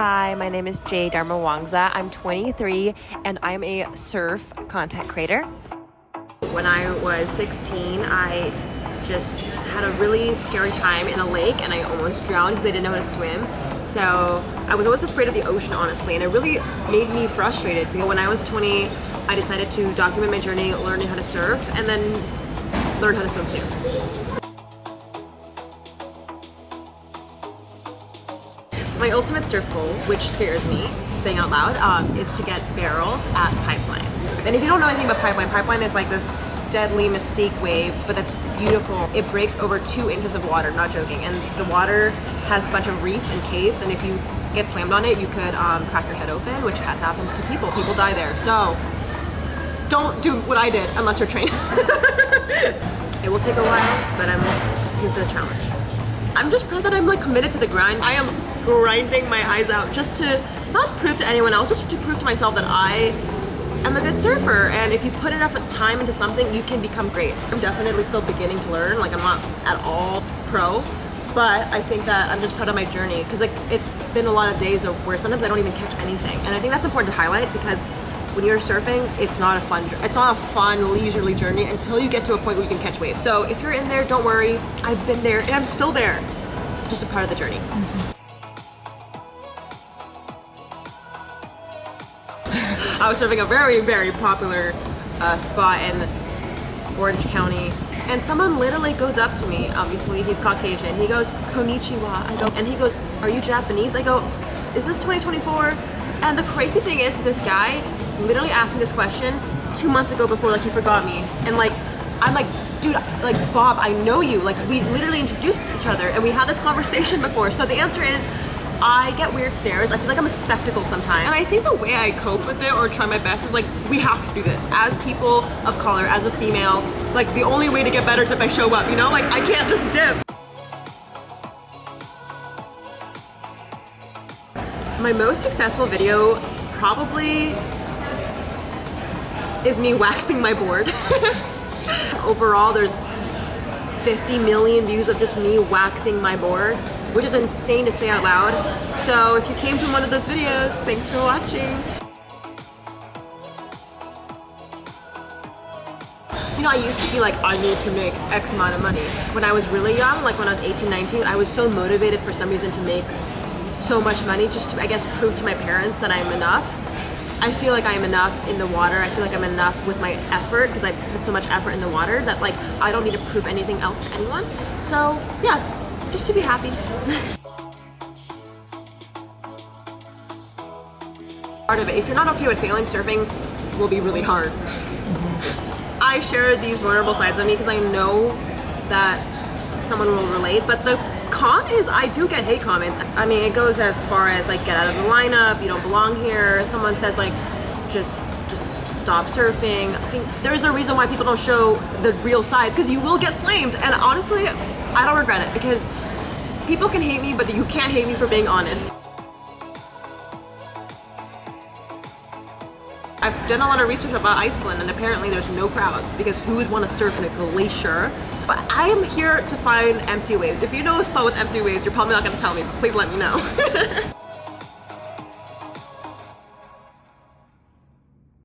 Hi, my name is Jade Darmawangsa. I'm 23 and I'm a surf content creator. When I was 16, I just had a really scary time in a lake and I almost drowned because I didn't know how to swim. So I was always afraid of the ocean, honestly, and it really made me frustrated. When I was 20, I decided to document my journey learning how to surf and then learn how to swim too. My ultimate surf goal, which scares me, saying out loud, is to get barreled at pipeline. And if you don't know anything about pipeline is like this deadly mystique wave, but that's beautiful. It breaks over 2 inches of water, not joking. And the water has a bunch of reefs and caves, and if you get slammed on it, you could crack your head open, which has happened to people. People die there. So don't do what I did unless you're trained. It will take a while, but I'm here for the challenge. I'm just proud that I'm like committed to the grind. I am grinding my eyes out just to not prove to anyone else, just to prove to myself that I am a good surfer. And if you put enough time into something, you can become great. I'm definitely still beginning to learn. Like, I'm not at all pro, but I think that I'm just proud of my journey because like it's been a lot of days of where sometimes I don't even catch anything. And I think that's important to highlight because when you're surfing, it's not a fun leisurely journey until you get to a point where you can catch waves. So if you're in there, don't worry. I've been there and I'm still there. It's just a part of the journey. I was surfing a very, very popular spot in Orange County, and someone literally goes up to me. Obviously, he's Caucasian. He goes, "Konnichiwa." And he goes, "Are you Japanese?" I go, "Is this 2024?" And the crazy thing is, this guy literally asked me this question 2 months ago before like he forgot me. And like, I'm like, dude, like, Bob, I know you. Like, we literally introduced each other and we had this conversation before. So the answer is, I get weird stares. I feel like I'm a spectacle sometimes. And I think the way I cope with it or try my best is like, we have to do this. As people of color, as a female, like the only way to get better is if I show up, you know? Like, I can't just dip. My most successful video probably is me waxing my board. Overall, there's 50 million views of just me waxing my board, which is insane to say out loud. So if you came from one of those videos, thanks for watching. You know, I used to be like, I need to make X amount of money. When I was really young, like when I was 18, 19, I was so motivated for some reason to make so much money just to, I guess, prove to my parents that I'm enough. I feel like I am enough in the water. I feel like I'm enough with my effort because I put so much effort in the water that like I don't need to prove anything else to anyone. So yeah, just to be happy. Part of it, if you're not okay with failing, surfing will be really hard. I share these vulnerable sides of me because I know that someone will relate, but the con is I do get hate comments. I mean, it goes as far as like, get out of the lineup, you don't belong here. Someone says like, just stop surfing. I think there's a reason why people don't show the real sides because you will get flamed. And honestly, I don't regret it because people can hate me, but you can't hate me for being honest. I've done a lot of research about Iceland and apparently there's no crowds because who would want to surf in a glacier? But I am here to find empty waves. If you know a spot with empty waves, you're probably not going to tell me, but please let me know.